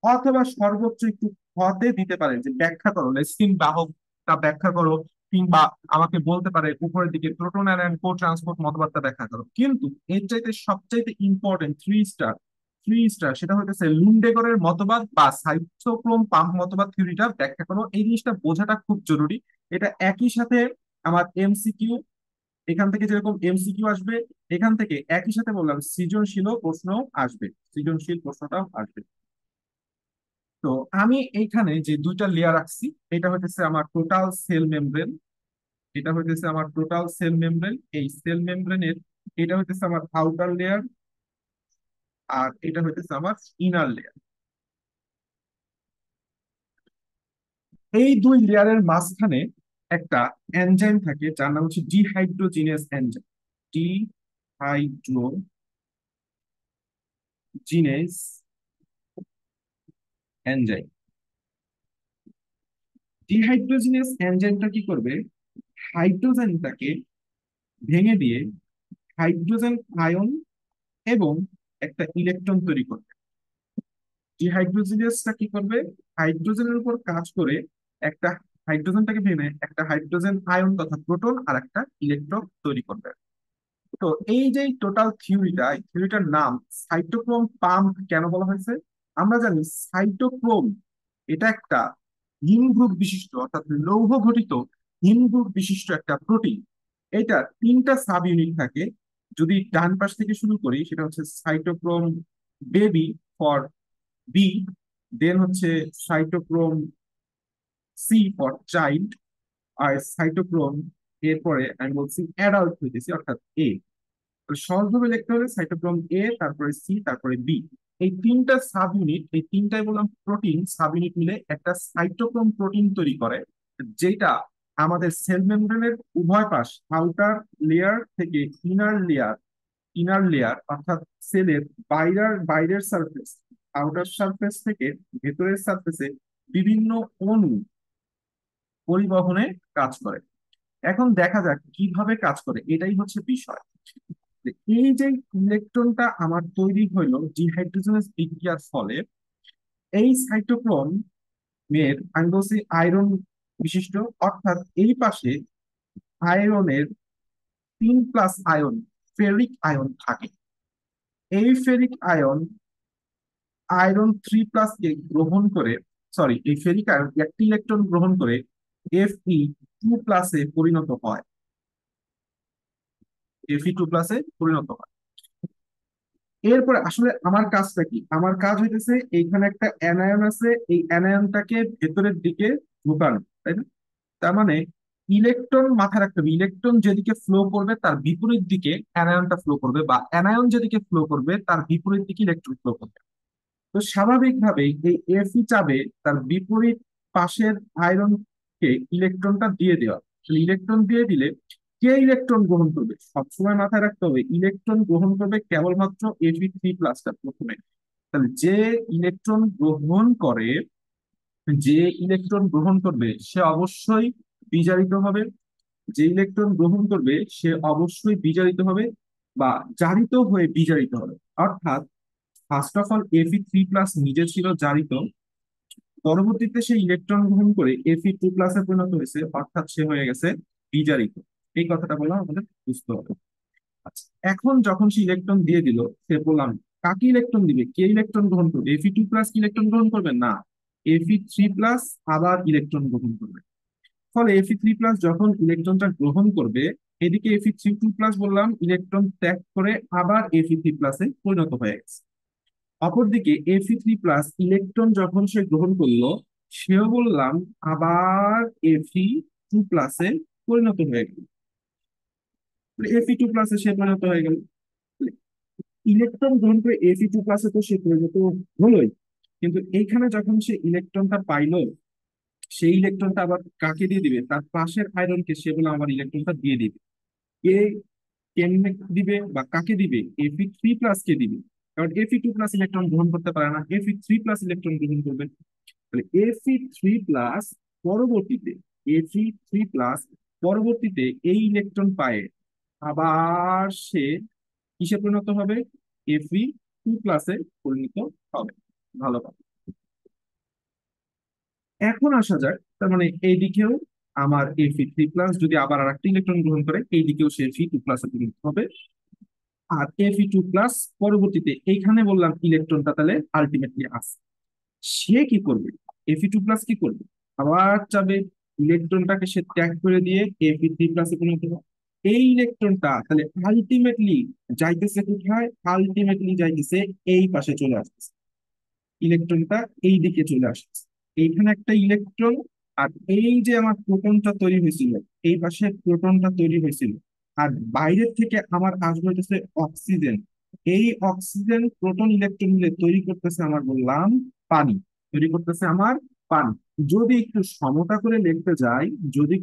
অথবা সর্বোচ্চ একটু হতে দিতে পারে যে ব্যাখ্যা করো লেসিথিন বাহকটা ব্যাখ্যা করো, কিংবা আমাকে বলতে পারে উপরের দিকে প্রোটন অ্যানায়ন কো ট্রান্সপোর্ট মতবাদটা ব্যাখ্যা করো। কিন্তু এর চাইতে সবচাইতে ইম্পর্টেন্ট থ্রি স্টার সেটা হচ্ছে লুন্ডেগরের মতবাদ বা সাইটোক্রোম পাম্প মতবাদ থিওরিটা ব্যাখ্যা করো। এই জিনিসটা বোঝাটা খুব জরুরি। এটা একই সাথে আমার এমসিকিউ, এখান থেকে যেরকম এমসিকিউ আসবে, এখান থেকে একই সাথে বললাম সৃজনশীল প্রশ্ন আসবে, সৃজনশীল প্রশ্নটাও আসবে। তো আমি এইখানে যে দুইটা লেয়ার রাখছি, এটা হইতেছে আমার টোটাল সেল মেমব্রেন, এটা হইতেছে আমার টোটাল সেল মেমব্রেন। এই সেল মেমব্রেনের এটা হইতেছে আমার আউটার লেয়ার, আর এটা হইতেছে আমার ইনার লেয়ার। এই দুই লেয়ারের মাঝখানে একটা এনজাইম থাকে যার নাম হচ্ছে dehydrogenase enzyme. Dehydrogenase enzyme. Dehydrogenase এনজাইমটা কি করবে, হাইড্রোজেনটাকে ভেঙে দিয়ে হাইড্রোজেন আয়ন এবং একটা ইলেকট্রন তৈরি করবে। ডিহাইড্রোজিনেসটা কি করবে, হাইড্রোজেনের উপর কাজ করে একটা হাইড্রোজেনটাকে ভেঙে একটা হাইড্রোজেন আয়ন তথা প্রোটন আর একটা ইলেকট্রন তৈরি করবে। তো এই যে টোটাল থিওরিটা, এই থিওরিটার নাম সাইটোক্রোম পাম্প কেন বলা হয়েছে? আমরা জানি সাইটোক্রোম এটা একটা হিম গ্রুপ বিশিষ্ট, অর্থাৎ লৌহ ঘটিত হিম গ্রুপ বিশিষ্ট একটা প্রোটিন। এটা তিনটা সাব ইউনিট থাকে। যদি ডান পাশ থেকে শুরু করি, সেটা হচ্ছে cytochrome baby for B, then হচ্ছে সাইটোক্রোম সি ফর চাইল্ড, আর সাইটোক্রোম এরপরে আমি বলছি অ্যাডাল্ট হইতেছি অর্থাৎ এ। সহজভাবে লিখতে হলে সাইটোক্রোম এ, তারপরে সি, তারপরে বি। এই তিনটা সাব ইউনিট, এই তিনটাই বললাম প্রোটিন, সাব ইউনিট মিলে একটা সাইটোক্রোম প্রোটিন তৈরি করে, যেটা আমাদের সেল মেমব্রেনের উভয় পাশ, আউটার লেয়ার থেকে ইনার লেয়ার অর্থাৎ সেলের বাইরের সারফেস, আউটার সারফেস থেকে ভেতরের সারফেসে বিভিন্ন অণু পরিবহনে কাজ করে। এখন দেখা যাক কিভাবে কাজ করে, এটাই হচ্ছে বিষয়। যে এই যে ইলেকট্রনটা আমার তৈরি হইলো ডিহাইড্রোজেনাস বিক্রিয়ার ফলে, এই সাইটোক্রোম এর আমি বলছি আয়রন বিশিষ্ট, অর্থাৎ এই পাশে আয়রনের 3+ আয়ন, ফেরিক আয়ন থাকে। এই ফেরিক আয়ন আয়রন 3+ কে গ্রহণ করে, সরি, এই ফেরিক আয়ন একটি ইলেকট্রন গ্রহণ করে Fe2+ এ পরিণত হয়, Fe2+ এ পরিণত হয়। এরপরে আসলে আমার কাজটা কি, আমার কাজ হইতেছে এইখানে একটা অ্যানায়ন আছে, এই অ্যানায়নটাকে ভেতরের দিকে ঢুকানো, তাই না? তার মানে ইলেকট্রন মাথায় রাখতে হবে, ইলেকট্রন যেদিকে ফ্লো করবে তার বিপরীত দিকে অ্যানায়নটা ফ্লো করবে, বা অ্যানায়ন যেদিকে ফ্লো করবে তার বিপরীত দিকে ইলেকট্রন ফ্লো করবে। তো স্বাভাবিকভাবেই এই Fe চাবে তার বিপরীত পাশের আয়রনকে ইলেকট্রনটা দিয়ে দেওয়া। ইলেকট্রন দিয়ে দিলে কে ইলেকট্রন গ্রহণ করবে, সবসময় মাথায় রাখতে হবে ইলেকট্রন গ্রহণ করবে কেবলমাত্র Fe3+টা প্রথমে। তাহলে যে ইলেকট্রন গ্রহণ করবে সে অবশ্যই বিজারিত হবে, যে ইলেকট্রন গ্রহণ করবে সে অবশ্যই বিজারিত হবে বা জারিত হয়ে বিজারিত হবে। অর্থাৎ ফার্স্ট অফ অল Fe3+ নিজে ছিল জারিত, পরবর্তীতে সে ইলেকট্রন গ্রহণ করে Fe2+ এ পরিণত হয়েছে, অর্থাৎ সে হয়ে গেছে বিজারিত। এই কথাটা বললাম, আমাদের বুঝতে হবে। আচ্ছা, এখন যখন সে ইলেকট্রন দিয়ে দিল, সে বললাম কাকে ইলেকট্রন দিবে, কে ইলেকট্রন গ্রহণ করবে, Fe2+ কি ইলেকট্রন গ্রহণ করবে না, Fe3+ আবার ইলেকট্রন গ্রহণ করবে। ফলে Fe3+ যখন ইলেকট্রনটা গ্রহণ করবে, এদিকে Fe3+ বললাম ইলেকট্রন ত্যাগ করে আবার Fe3+ এ পরিণত হয়ে গেছে। অপরদিকে Fe3+ ইলেকট্রন যখন সে গ্রহণ করলো, সেও বললাম আবার Fe2+ এ পরিণত হয়ে গেল, Fe2+ এ সে পরিণত হয়ে গেল। ইলেকট্রন গ্রহণ করে Fe2+ এ তো সে পরিণত হলোই, কিন্তু এইখানে যখন সে ইলেকট্রনটা পাইলো, সেই ইলেকট্রনটা আবার কাকে দিয়ে দিবে, তার পাশের আয়রনকে সে বলে আমার ইলেকট্রনটা দিয়ে দিবে। কে, কেমনে দিবে বা কাকে দিবে, Fe3+ কে দিবে। কারণ Fe2+ ইলেকট্রন গ্রহণ করতে পারে না, Fe3+ ইলেকট্রন গ্রহণ করবে। তাহলে Fe3+ পরবর্তীতে Fe3+ পরবর্তীতে এই ইলেকট্রন পায়ে আবার সে কিসে পরিণত হবে, Fe2+ এ পরিণত হবে। ভালো কথা। এখন আসা যাক, তার মানে এইদিকেও আমার Fe3+ যদি আবার আর একটা ইলেকট্রন গ্রহণ করে, এই দিকেও সে Fe2+ এ পরিণত হবে। আর Fe2+ পরবর্তীতে এইখানে বললাম ইলেকট্রনটা তাহলে আলটিমেটলি আছে, সে কি করবে? Fe2+ কি করবে? আবার যাবে, ইলেকট্রনটাকে সে ত্যাগ করে দিয়ে Fe3+ এ পরিণত হবে। এই ইলেকট্রনটা তাহলে আলটিমেটলি যাইতেছে কোথায়? আলটিমেটলি যাইতেছে এই পাশে চলে আসতেছে, ইলেকট্রনটা এই দিকে চলে আসছে। এইখানে একটা ইলেকট্রন, আর এই যে আমার প্রোটনটা তৈরি হয়েছিল, এই পাশে প্রোটনটা তৈরি হয়েছিল, আর বাইরের থেকে আমার আসবে হচ্ছে অক্সিজেন। এই অক্সিজেন প্রোটন ইলেকট্রন মিলে তৈরি করতেছে আমার বললাম পানি, তৈরি করতেছে আমার পানি। যদি একটু সমতা করে লিখতে যাই, যদি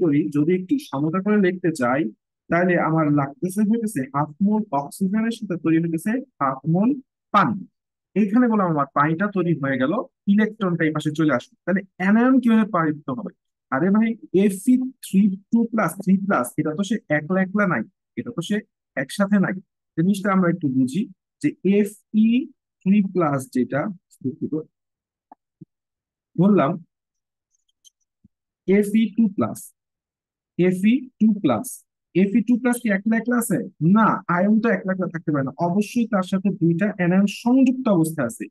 একটু সমতা করে লিখতে চাই, তাহলে আমার লাগতেছে হইতেছে হাফ মোল অক্সিজেনের সাথে তৈরি হইতেছে হাফ মোল পানি। এইখানে বললাম আমার পানিটা তৈরি হয়ে গেল, ইলেকট্রনটা এই পাশে চলে আসলো। তাহলে অ্যানায়ন কিভাবে পারিত হবে? আরে ভাই, Fe3+3+, এটা তো সে একলা একলা নাই, এটা তো সে একসাথে নাই। জিনিসটা আমরা একটু বুঝি যে Fe3+, যেটা দুঃখিত, বললাম Fe2+, Fe2+, Fe2+ কি একলা একলা আছে? না, আয়ন তো একলা একলা থাকতে পারে না, অবশ্যই তার সাথে দুইটা অ্যানায়ন সংযুক্ত অবস্থায় আছে।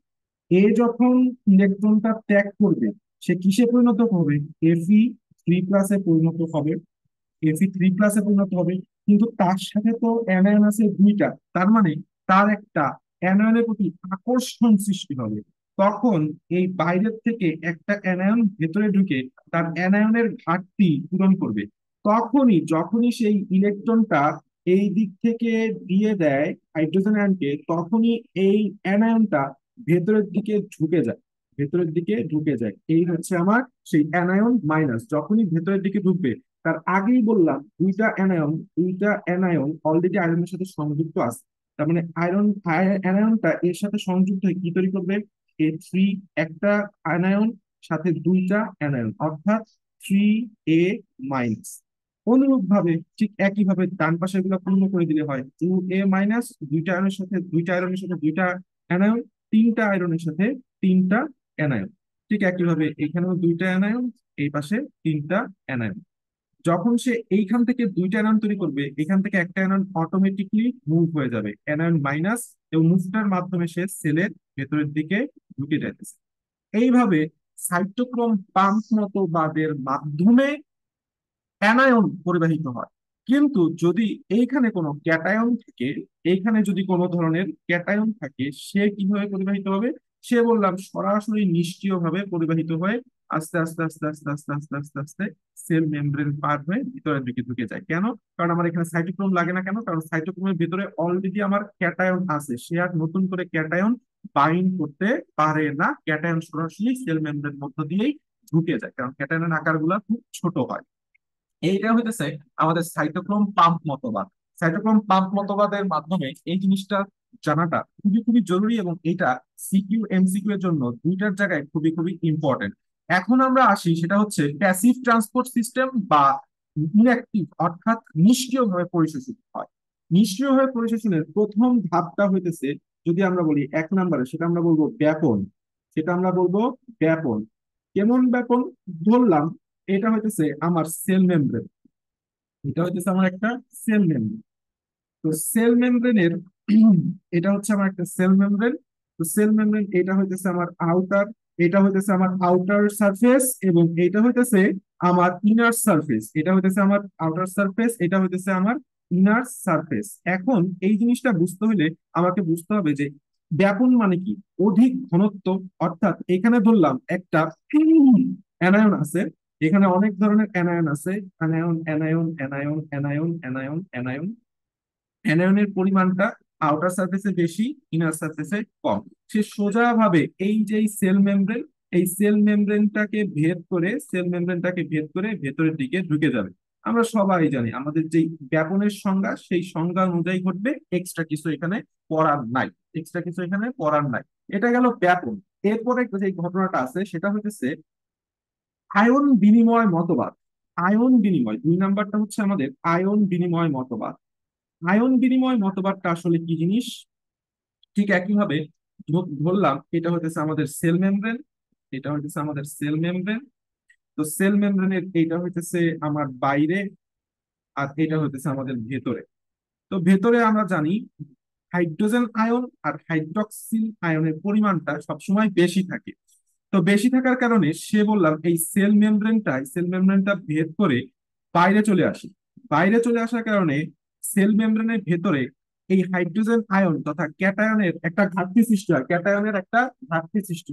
এ যখন ইলেকট্রনটা ত্যাগ করবে, সে কিসে পরিণত হবে? Fe3+ এ পরিণত হবে, Fe3+ এ পরিণত হবে। কিন্তু তার সাথে তো অ্যানায়ন আছে দুইটা, তার মানে তার একটা অ্যানায়নের প্রতি আকর্ষণ সৃষ্টি হবে। তখন এই বাইরের থেকে একটা অ্যানায়ন ভেতরে ঢুকে তার অ্যানায়নের ঘাটতি পূরণ করবে। যখনই সেই ইলেকট্রনটা এই দিক থেকে দিয়ে দেয় হাইড্রোজেন আয়নকে, তখনই এই অ্যানায়নটা ভেতরের দিকে ঢুকে যায়, ভেতরের দিকে ঢুকে যায়। এই হচ্ছে আমার সেই অ্যানায়ন মাইনাস, যখনই ভেতরের দিকে ঢুকবে। তার আগেই বললাম দুইটা অ্যানায়ন অলরেডি আয়রনের সাথে সংযুক্ত আছে। তার মানে অ্যানায়নটা এর সাথে সংযুক্ত হয়ে কি তৈরি করবে? থ্রি, একটা অ্যানায়ন সাথে দুইটা অ্যানায়ন, অর্থাৎ 3A-। অনুরূপ ভাবে ঠিক একই ভাবে ডান পাশে গুলো পূর্ণ করে দিলে হয় 2A-, দুইটা আয়রনের সাথে দুইটা অ্যানায়ন, তিনটা আয়রনের সাথে তিনটা অ্যানায়ন। ঠিক একইভাবে এখানেও দুইটা অ্যানায়ন, এই পাশে তিনটা অ্যানায়ন। যখন সে এইখান থেকে দুইটা অ্যানায়ন তৈরি করবে, এখান থেকে একটা অ্যানায়ন অটোমেটিকলি মুভ হয়ে যাবে অ্যানায়ন মাইনাস, এবং মুভটার মাধ্যমে সে সেলের ভেতরের দিকে ঢুকে যাইতেছে। এইভাবে সাইটোক্রোম পাম্প মতবাদের মাধ্যমে অ্যানায়ন পরিবাহিত হয়। কিন্তু যদি এইখানে কোনো ক্যাটায়ন থাকে, এইখানে যদি কোনো ধরনের ক্যাটায়ন থাকে, সে কিভাবে পরিবাহিত হবে? সে বললাম সরাসরি নিষ্ক্রিয় ভাবে পরিবাহিত হয়ে আস্তে আস্তে আস্তে আস্তে আস্তে আস্তে আস্তে আস্তে সেল মেমব্রেন পার হয়ে ভিতরের দিকে ঢুকে যায়। কেন? কারণ আমার এখানে সাইটোক্রোম লাগে না। কেন? কারণ সাইটোক্রোমের ভিতরে অলরেডি আমার ক্যাটায়ন আছে, সে আর নতুন করে ক্যাটায়ন বাইন্ড করতে পারে না। ক্যাটায়ন সরাসরি সেল মেমব্রেন মধ্য দিয়েই ঢুকে যায়, কারণ ক্যাটায়নের আকারগুলো খুব ছোট হয়। এইটা হইতেছে আমাদের সাইটোক্রোম পাম্প মতবাদ। সাইটোক্রোম পাম্প মতবাদের মাধ্যমে এই জিনিসটা জানাটা খুবই খুবই জরুরি, এবং এটা সিকিউ এর জন্য দুইটার জায়গায় খুবই খুবই ইম্পর্টেন্ট। এখন আমরা আসি, সেটা হচ্ছে প্যাসিভ ট্রান্সপোর্ট সিস্টেম বা ইনঅ্যাক্টিভ, অর্থাৎ নিষ্ক্রিয়ভাবে পরিশোষিত হয়। নিষ্ক্রিয়ভাবে পরিশোষণের প্রথম ধাপটা হইতেছে, যদি আমরা বলি 1 নম্বরে, সেটা আমরা বলবো ব্যাপন। সেটা আমরা বলবো ব্যাপন। কেমন ব্যাপন? ধরলাম এটা হইতেছে আমার সেল মেমব্রেন, এটা হইতেছে আমার একটা সেল মেমব্রেন। তো সেল মেমব্রেনের এটা হচ্ছে আমার একটা সেল মেমব্রেন। তো সেল মেমব্রেন এটা হইতেছে আমার আউটার, এটা হইতেছে আমার আউটার সারফেস, এবং এটা হইতেছে আমার ইনার সারফেস। এটা হইতেছে আমার আউটার সারফেস, এটা হইতেছে আমার ইনার সারফেস। এখন এই জিনিসটা বুঝতে হলে আমাকে বুঝতে হবে যে ব্যাপন মানে কি? অধিক ঘনত্ব। অর্থাৎ এখানে ধরলাম একটা অ্যানায়ন আছে, এখানে অনেক ধরনের অ্যানায়ন আছে, anion anion anion anion anion anion. অ্যানায়নের পরিমাণটা আউটার সারফেসে বেশি, ইনার সারফেসে কম। সে সোজাভাবে এই যে সেল মেমব্রেন, এই সেল মেমব্রেনটাকে ভেদ করে ভেতরের দিকে ঢুকে যাবে। আমরা সবাই জানি আমাদের যে ব্যাপনের সংজ্ঞা, সেই সংজ্ঞা অনুযায়ী ঘটবে, এক্সট্রা কিছু এখানে করার নাই, এক্সট্রা কিছু এখানে করার নাই। এটা গেল ব্যাপন। এরপরে যে ঘটনাটা আছে সেটা হচ্ছে আয়ন বিনিময় মতবাদ। আয়ন বিনিময় 2 নাম্বারটা হচ্ছে আমাদের আয়ন বিনিময় মতবাদ। আয়ন বিনিময় মতবাদটা আসলে কি জিনিস? ঠিক একইভাবে ধরলাম এটা হইতেছে আমাদের সেল মেমব্রেন, এটা হইতেছে আমাদের সেল মেমব্রেন। তো সেল মেমব্রেনের এইটা হইতেছে আমার বাইরে, আর এটা হইতেছে আমাদের ভেতরে। তো ভেতরে আমরা জানি হাইড্রোজেন আয়ন আর হাইড্রক্সিল আয়নের পরিমাণটা সবসময় বেশি থাকে। তো বেশি থাকার কারণে সে বললাম এই সেল মেমব্রেনটা ভেদ করে বাইরে চলে আসে। বাইরে চলে আসার কারণে সেল মেমব্রেনের ভেতরে এই হাইড্রোজেন আয়ন তথা ক্যাটায়নের একটা ঘাটতি সৃষ্টি হয়। ক্যাটায়নের একটা ঘাটতি সৃষ্টি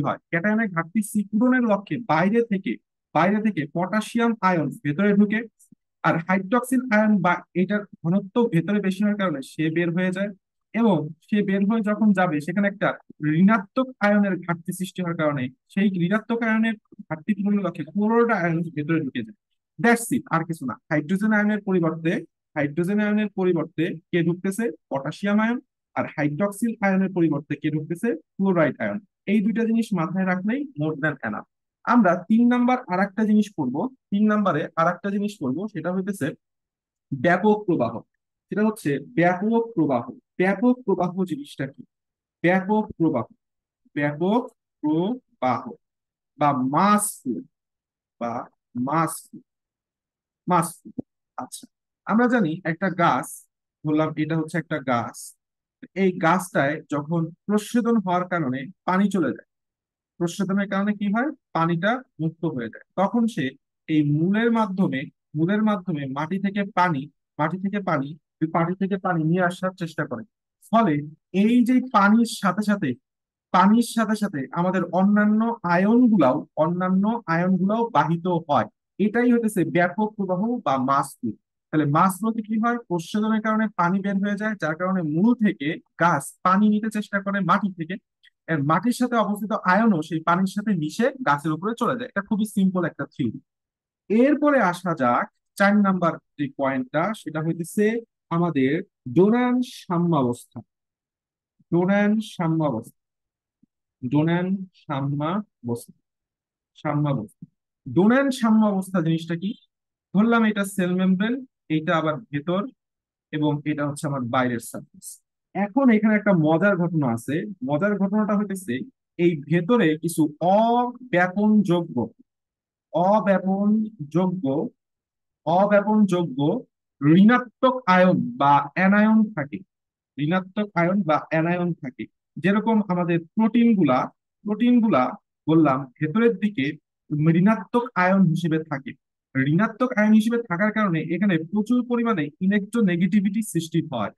হয়। ক্যাটায়নের ঘাটতি পূরণের লক্ষ্যে বাইরে থেকে পটাশিয়াম আয়ন ভেতরে ঢুকে, আর হাইড্রক্সিল আয়ন বা এটার ঘনত্ব ভেতরে বেশি হওয়ার কারণে সে বের হয়ে যায়। এবং সে বের হয়ে যখন যাবে সেখানে একটা ঋণাত্মক আয়নের ঘাটতি সৃষ্টি হওয়ার কারণে সেই ঋণাত্মক আয়নের ঘাটতি পূরণের লক্ষ্যে ক্লোরাইড আয়ন ভেতরে ঢুকে যায়। দ্যাটস ইট, আর কিছু না। হাইড্রোজেন আয়নের পরিবর্তে কে ঢুকতেছে? Potassium ion. আর হাইড্রক্সিল আয়নের পরিবর্তে কে ঢুকতেছে? Chloride ion. এই দুইটা জিনিস মাথায় রাখলেই মোর দ্যান এনাফ। আমরা 3 নাম্বার আর একটা জিনিস পড়বো। 3 নাম্বারে আর একটা জিনিস পড়বো, সেটা হইতেছে ব্যাপক প্রবাহ। সেটা হচ্ছে ব্যাপক প্রবাহ। ব্যাপক প্রবাহ জিনিসটা কি? ব্যাপক প্রবাহ, ব্যাপক প্রবাহ বা মাস ফ্লো, বা মাস মাস ফ্লো। আচ্ছা, আমরা জানি একটা গাছ, বললাম এটা হচ্ছে একটা গাছ, এই গাছটায় যখন প্রস্বেদন হওয়ার কারণে পানি চলে যায়, প্রস্বেদনের কারণে কি হয়? পানিটা মুক্ত হয়ে যায়। তখন সে এই মূলের মাধ্যমে মাটি থেকে পানি নিয়ে আসার চেষ্টা করে। ফলে এই যে পানির সাথে সাথে আমাদের অন্যান্য আয়নগুলাও বাহিত হয়। এটাই হতেছে ব্যাপক প্রবাহ বা মাস ফ্লো। তাহলে মাস ফ্লোতে কি হয়? প্রস্বেদনের কারণে পানি বের হয়ে যায়, যার কারণে মূল থেকে গাছ পানি নিতে চেষ্টা করে মাটি থেকে। এর মাটির সাথে অবস্থিত আয়নও সেই পানির সাথে মিশে গাছের উপরে চলে যায়। এটা খুবই সিম্পল একটা থিওরি। এরপরে আসা যাক 4 নাম্বার যে পয়েন্টটা, সেটা হইতেছে আমাদের ডোনান সাম্যাবস্থা। ডোনান সাম্যাবস্থা ডোনান সাম্যাবস্থা ডোনান সাম্যাবস্থা জিনিসটা কি? ধরলাম এটা সেল মেমব্রেন, এইটা আবার ভেতর, এবং এটা হচ্ছে আমার বাইরের সারফেস। এখন এখানে একটা মজার ঘটনা আছে। মজার ঘটনাটা হইতেছে এই ভেতরে কিছু অব্যাপনযোগ্য অব্যাপনযোগ্য অব্যাপনযোগ্য ঋণাত্মক আয়ন বা অ্যানায়ন থাকে। ঋণাত্মক আয়ন বা অ্যানায়ন থাকে। যেরকম আমাদের প্রোটিন গুলা বললাম ভেতরের দিকে ঋণাত্মক আয়ন হিসেবে থাকে। ঋণাত্মক আয়ন হিসেবে থাকার কারণে এখানে প্রচুর পরিমাণে ইলেকট্রোনেগেটিভিটি সৃষ্টি হয়,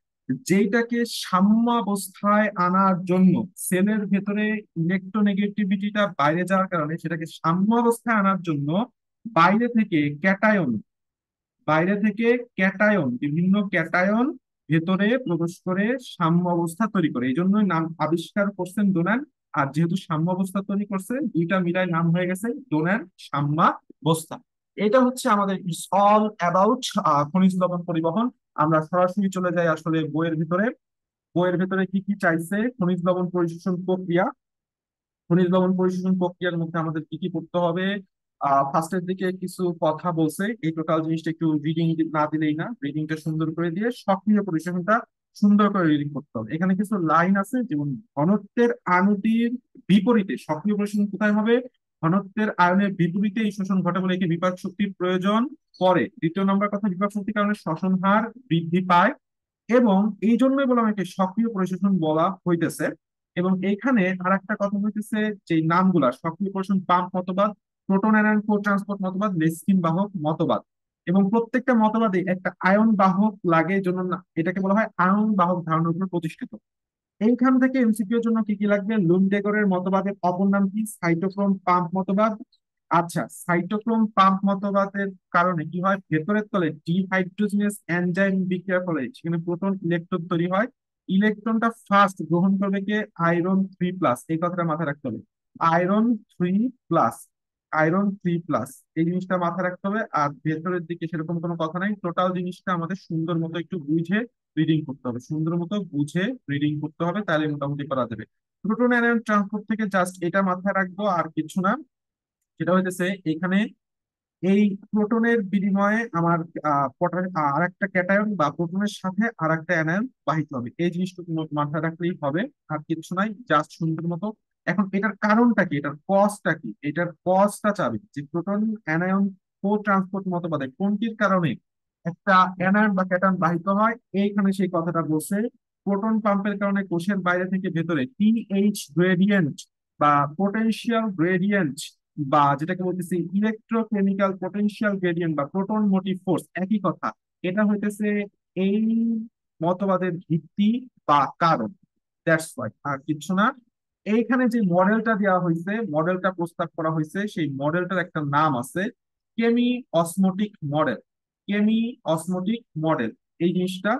যেটাকে সাম্যাবস্থায় আনার জন্য সেলের ভেতরে ইলেকট্রোনেগেটিভিটিটা বাইরে যাওয়ার কারণে সেটাকে সাম্যাবস্থায় আনার জন্য বাইরে থেকে ক্যাটায়ন বাইরে থেকে বিভিন্ন ক্যাটায়ন ভেতরে প্রবেশ করে সাম্য অবস্থা তৈরি করে। এই জন্যই নাম আবিষ্কার করছেন ডোনান। আর যেহেতু সাম্য অবস্থা তৈরি করছে, দুইটা মিলায় নাম হয়ে গেছে ডোনান সাম্যাবস্থা। এটা হচ্ছে আমাদের ইটস অল অ্যাবাউট খনিজ লবণ পরিবহন। আমরা সরাসরি চলে যাই আসলে বইয়ের ভেতরে কি কি চাইছে। খনিজ লবণ পরিশোষণ প্রক্রিয়ার মধ্যে আমাদের কি কি করতে হবে? ফার্স্টের দিকে কিছু কথা বলছে, এই টোটাল জিনিসটা একটু রিডিং না দিলেই না, রিডিংটা সুন্দর করে দিয়ে সক্রিয় পরিশোষণটা সুন্দর করে রিডিং করতে হবে। এখানে কিছু লাইন আছে, যেমন ঘনত্বের আণুটির বিপরীতে সক্রিয় পরিশোষণ কোথায় হবে? ঘনত্বের আয়নের বিপরীতে এই শোষণ ঘটে বলে একে বিপাক শক্তির প্রয়োজন পড়ে। দ্বিতীয় নম্বর কথা, বিপাক শক্তির কারণে শ্বসন হার বৃদ্ধি পায়, এবং এই জন্যই বললাম একে সক্রিয় পরিশোষণ বলা হইতেছে। এবং এইখানে আর একটা কথা হইতেছে, যে নামগুলা সক্রিয় পরিশোষণ পাম্প মতবাদ, প্রোটন অ্যানায়ন কো ট্রান্সপোর্ট মতবাদ, লেস্কিন বাহক মতবাদ। এবং প্রত্যেকটা মতবাদে একটা আয়ন বাহক লাগে, এই জন্য এটাকে বলা হয় আয়ন বাহক ধারণার উপর প্রতিষ্ঠিত। এইখান থেকে এমসিকিউ এর জন্য কি কি লাগবে? লুমডেগরের মতবাদের অপর নাম কি? সাইটোক্রোম পাম্প মতবাদ। আচ্ছা, সাইটোক্রোম পাম্প মতবাদের কারণে কি হয়? ভেতরের তলে ডিহাইড্রোজিনেস এনজাইম বিক্রিয়ার ফলে সেখানে প্রোটন ইলেকট্রন তৈরি হয়। ইলেকট্রনটা ফার্স্ট গ্রহণ করবে কে? আয়রন 3+। এই কথাটা মাথায় রাখতে হবে। আয়রন 3+। আয়রন 3+, এই জিনিসটা মাথায় রাখতে হবে। আর ভেতরের দিকে সেরকম কোনো কথা নাই। টোটাল জিনিসটা আমাদের সুন্দর মতো একটু বুঝে রিডিং করতে হবে, তাহলে মোটামুটি করা যাবে। প্রোটন অ্যানায়ন ট্রান্সপোর্ট থেকে জাস্ট এটা মাথায় রাখবো, আর কিছু না। সেটা হইতেছে এখানে এই প্রোটনের বিনিময়ে আমার আর একটা ক্যাটায়ন বা প্রোটনের সাথে আর একটা অ্যানায়ন বাহিত হবে। এই জিনিসটুকু মাথায় রাখলেই হবে, আর কিছু নাই। জাস্ট সুন্দর মতো এখন এটার কারণটা কি, এটার কজটা কি, এটার কজটা চাবি যে প্রোটন অ্যানায়ন কো ট্রান্সপোর্ট মতবাদে কোনটির কারণে একটা অ্যানায়ন বা ক্যাটায়ন বাহিত হয়, এইখানে সেই কথাটা বলছে। প্রোটন পাম্পের কারণে কোষের বাইরে থেকে ভেতরে পিএইচ গ্রেডিয়েন্ট বা পোটেনশিয়াল গ্রেডিয়েন্ট, বা যেটাকে বলতেছি ইলেকট্রোকেমিক্যাল পোটেনশিয়াল গ্রেডিয়েন্ট বা প্রোটন মোটিভ ফোর্স, একই কথা। এটা হইতেছে এই মতবাদের ভিত্তি বা কারণ। দ্যাটস ওয়াই, আর কিছু না। এইখানে যে মডেলটা দেওয়া হয়েছে, মডেলটা প্রস্তাব করা হয়েছে, সেই মডেলটার একটা নাম আছে কেমি অসমোটিক মডেল। কেমি অসমোটিক মডেল, এই জিনিসটা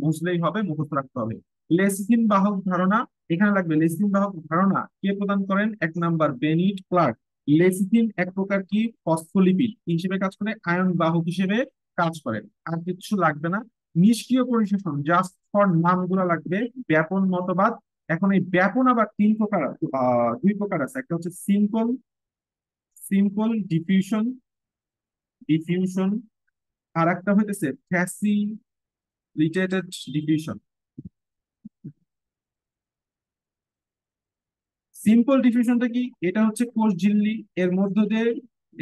বুঝলেই হবে, মুখস্থ রাখতে হবে। লেসিথিন বাহক ধারণা, এখানে লাগবে লেসিথিন বাহক ধারণা কে প্রদান করেন? এক নাম্বার বেনিট ক্লার্ক। লেসিথিন এক প্রকার কি ফসফোলিপিড হিসেবে কাজ করে, আয়ন বাহক হিসেবে কাজ করে। আর কিছু লাগবে না। নিষ্ক্রিয় পরিশোষণ জাস্ট ফর নামগুলো লাগবে। ব্যাপন মতবাদ, এখন এই ব্যাপন আবার তিন প্রকার, দুই প্রকার আছে। একটা হচ্ছে সিম্পল, সিম্পল ডিফিউশন, ডিফিউশন। আর একটা হইতেছে ফ্যাসিলিটেটেড ডিফিউশন। সিম্পল ডিফিউশনটা কি? এটা হচ্ছে কোষ ঝিল্লি এর মধ্য দিয়ে,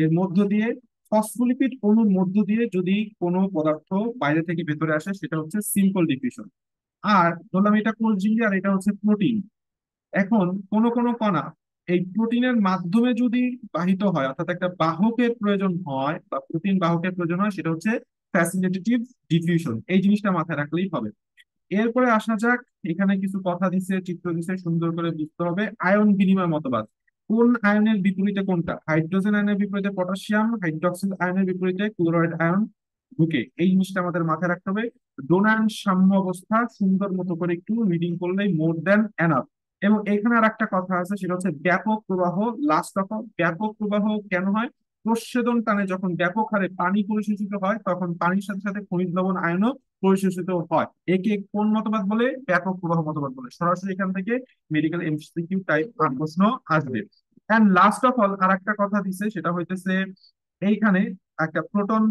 এর মধ্য দিয়ে ফসফোলিপিড অণুর মধ্য দিয়ে যদি কোনো পদার্থ বাইরে থেকে ভেতরে আসে, সেটা হচ্ছে সিম্পল ডিফিউশন। আর ধরলাম এটা কোষ ঝিল্লি আর এটা হচ্ছে প্রোটিন। এখন কোন কোন কণা এই প্রোটিনের মাধ্যমে যদি বাহিত হয়, অর্থাৎ একটা বাহকের প্রয়োজন হয় বা প্রোটিন বাহকের প্রয়োজন হয়, সেটা হচ্ছে ফ্যাসিলিটেটিভ ডিফিউশন। এই জিনিসটা মাথায় রাখলেই হবে। এরপরে আসা যাক, এখানে কিছু কথা দিছে, চিত্র দিছে, সুন্দর করে বুঝতে হবে। আয়ন বিনিময় মতবাদ, কোন আয়নের বিপরীতে কোনটা? হাইড্রোজেন আয়নের বিপরীতে পটাশিয়াম, হাইড্রোক্সিল আয়নের বিপরীতে ক্লোরাইড আয়ন ঢুকে, এই জিনিসটা আমাদের মাথায় রাখতে হবে। ডোনান্ট সাম্য অবস্থা সুন্দর মতো করে একটু রিডিং করলেই মোর দেন এনাফ। এবং এখানে আর একটা কথা আছে, সেটা হচ্ছে ব্যাপক প্রবাহ, লাস্ট অফ। ব্যাপক প্রবাহ কেন হয়? প্রচ্ছেদন টানে যখন ব্যাপক হারে পানি পরিশোষিত হয়, তখন পানির সাথে সাথে খনিজ লবণ আয়নও পরিশোষিত হয়। একে কোন মতবাদ বলে? ব্যাপক প্রবাহ মতবাদ বলে। সরাসরি এখান থেকে মেডিকেল এমসিকিউ টাইপ প্রশ্ন আসবে। এন্ড লাস্ট অফ অল আর একটা কথা দিছে, সেটা হইতেছে এইখানে একটা প্রোটন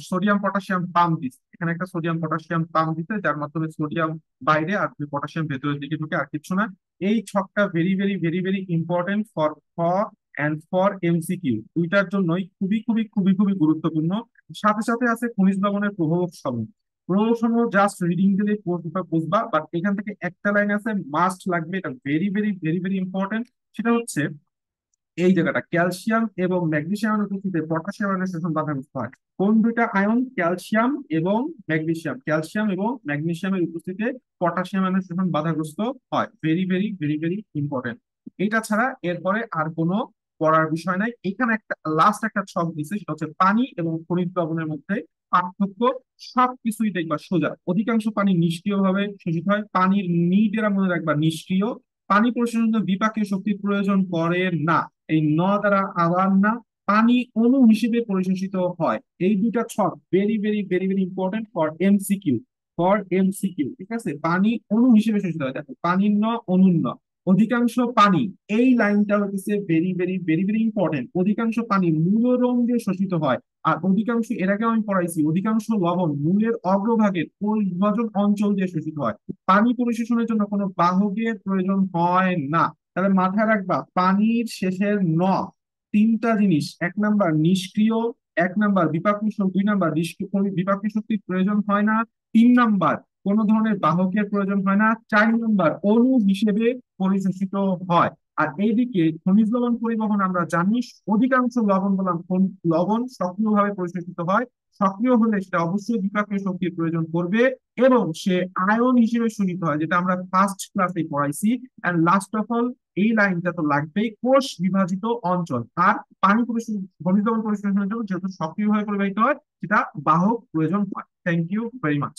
সোডিয়াম পটাশিয়াম পাম্প দিচ্ছে। এখানে একটা সোডিয়াম পটাশিয়াম পাম্প দিচ্ছে, যার মাধ্যমে সোডিয়াম বাইরে আর পটাশিয়াম ভেতরের দিকে ঢুকে, আর কিছু না। এই ছকটা very very very very important for and for MCQ, দুইটার জন্যই খুবই খুবই খুবই খুবই গুরুত্বপূর্ণ। সাথে সাথে আছে খনিজ লবণের প্রভাব সমূহ। প্রভাব সমূহ জাস্ট রিডিং দিলে বুঝবা, বাট এখান থেকে একটা লাইন আছে মাস্ট লাগবে, এটা very very very very important. সেটা হচ্ছে এই জায়গাটা, ক্যালসিয়াম এবং ম্যাগনেসিয়ামের উপস্থিতিতে পটাশিয়াম আয়নের শোষণ বাধাগ্রস্ত হয়। কোন দুইটা আয়ন? ক্যালসিয়াম এবং ম্যাগনেসিয়াম। ক্যালসিয়াম এবং ম্যাগনেসিয়ামের উপস্থিতিতে পটাশিয়াম আয়নের শোষণ বাধাগ্রস্ত হয়। Very very very very important. এটা ছাড়া এরপরে আর কোনো পড়ার বিষয় নাই। এখানে একটা লাস্ট একটা ছক দিছে, সেটা হচ্ছে পানি এবং খনিজ লবণের মধ্যে পার্থক্য। সবকিছুই দেখবা সোজা। অধিকাংশ পানি নিষ্ক্রিয় ভাবে শোষিত হয়। পানির নিটেরা মনে রাখবা নিষ্ক্রিয়। পানি পরিশোধনের জন্য বিপাকীয় শক্তির প্রয়োজন পড়ে না। এই দ্বারা আবার না, পানি অণু হিসেবে পরিশোষিত হয়। এই দুইটা ছক very very very very important for MCQ, for MCQ. ঠিক আছে, পানি অণু হিসেবে শোষিত হয়। দেখো, পানির ন, অণুর ন। অধিকাংশ পানি, এই লাইনটা হচ্ছে very very very very important. অধিকাংশ পানি মূলরোম দিয়ে শোষিত হয়। আর অধিকাংশ, এর আগে আমি পড়াইছি, অধিকাংশ লবণ মূলের অগ্রভাগের কোষ বিভাজন অঞ্চল দিয়ে শোষিত হয়। পানি পরিশোষণের জন্য কোনো বাহকের প্রয়োজন হয় না। তাহলে মাথায় রাখবা, পানির শেষের ন তিনটা জিনিস: এক নাম্বার নিষ্ক্রিয়, এক নাম্বার বিপাকীয় শক্তি, দুই নাম্বার বিপাকীয় শক্তির প্রয়োজন হয় না, তিন নাম্বার কোন ধরনের বাহকের প্রয়োজন হয় না, চার নাম্বার অণু হিসেবে পরিশোষিত হয়। আর এইদিকে খনিজ লবণ পরিবহন আমরা জানি, অধিকাংশ লবণ বললাম লবণ সক্রিয়ভাবে পরিশোষিত হয়। সক্রিয় হলে সেটা অবশ্যই বিপাকীয় শক্তির প্রয়োজন করবে এবং সে আয়ন হিসেবে শোষিত হয়, যেটা আমরা ফার্স্ট ক্লাসে পড়াইছি। এন্ড লাস্ট অফ অল, এই লাইনটা তো লাগবেই, কোষ বিভাজিত অঞ্চল। আর পানি পরিশোধন, খনিজ লবণ পরিশোধনের জন্য যেহেতু সক্রিয়ভাবে পরিবাহিত হয়, সেটা বাহক প্রয়োজন হয়। Thank you very much.